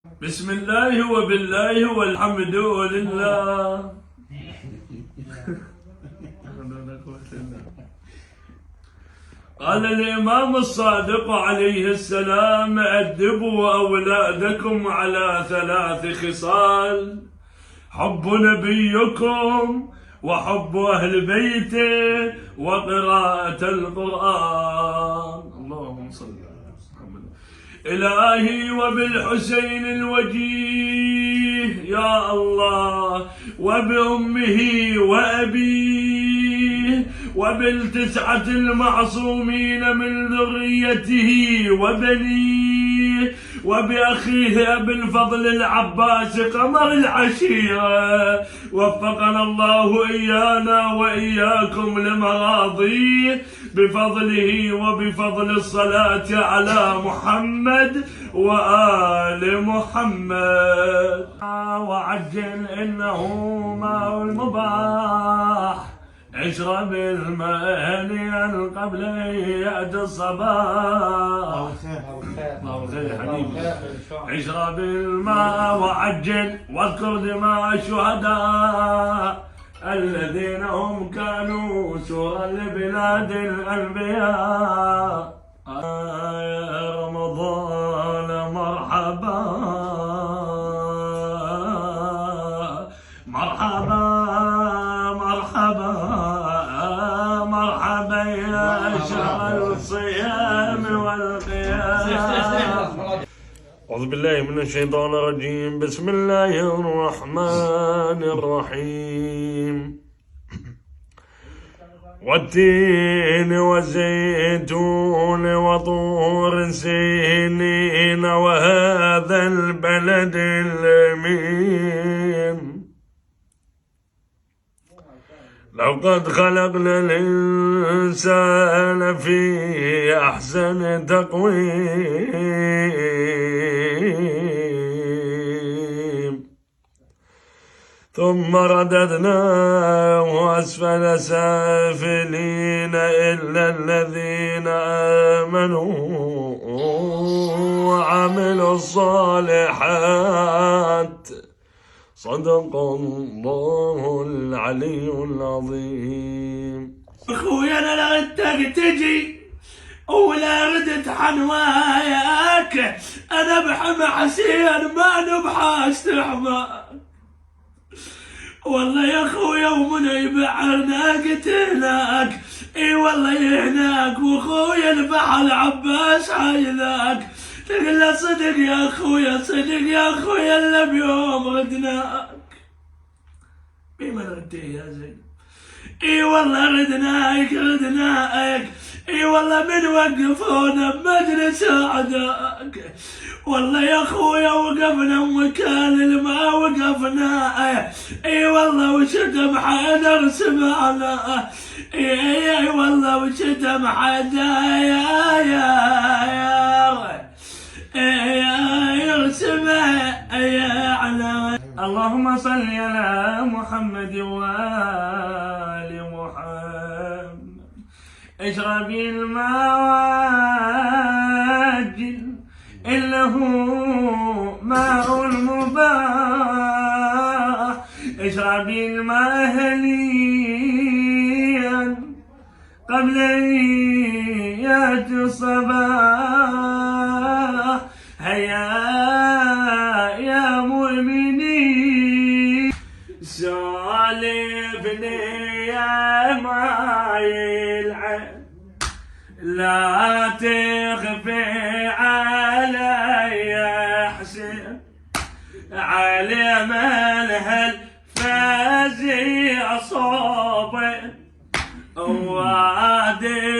بسم الله وبالله والحمد لله. قال الإمام الصادق عليه السلام: أدبوا أولادكم على 3 خصال: حب نبيكم، وحب أهل بيته، وقراءة القرآن. اللهم صل على محمد. إلهي وبالحسين الوجيه يا الله، وبأمه وأبيه، وبال9 المعصومين من ذريته وبنيه، وبأخيه أبي الفضل العباس قمر العشيرة، وفقنا الله إيانا وإياكم لمراضيه بفضله وبفضل الصلاة على محمد وآل محمد. وعجل إنه ماء المباح، اشرب الماء هنيئا قبل أن يأتي الصباح. اشرب الماء وعجل، واذكر دماء الشهداء الذين هم كانوا سورا لبلاد الأنبياء. يا رمضان مرحبا مرحبا مرحبا مرحبا يا شهر الصيام والقيام. أعوذ بالله من الشيطان الرجيم. بسم الله الرحمن الرحيم. والتين والزيتون وطور سينين وهذا البلد الأمين. لقد خلقنا الإنسان في أحسن تقويم، ثم رددناه أسفل سافلين إلا الذين آمنوا وعملوا الصالحات. صدق الله العلي العظيم. اخويا انا لا ردك تجي ولا ردت حنواياك، انا بحمى حسين ما نبحاش تحماك. والله يا اخويا ومن يبعرنا قتلك، اي والله يهناك، واخويا البحر عباس عايذاك. تقول له صدق يا اخويا، صدق يا اخويا، الا بيوم ردناك. بمن رديه يا زين؟ اي والله ردناك ردناك، اي والله من وقفونا بمجلس اعداك. والله يا اخويا وقفنا وكان الماء وقفنا، اي والله وشتم حيدر سمعنا، اي والله وشتم حيدر يا سمع على. اللهم صل على محمد وآل محمد. اشرب الماء وعجل إنه ماء المباح. اشرب الماء هنيئا قبل أن يأتي الصباح. هيا يا مؤمنين، سالفني يا ماي العين، لا تخفي علي حسين، على من هالفازي صوبي وادي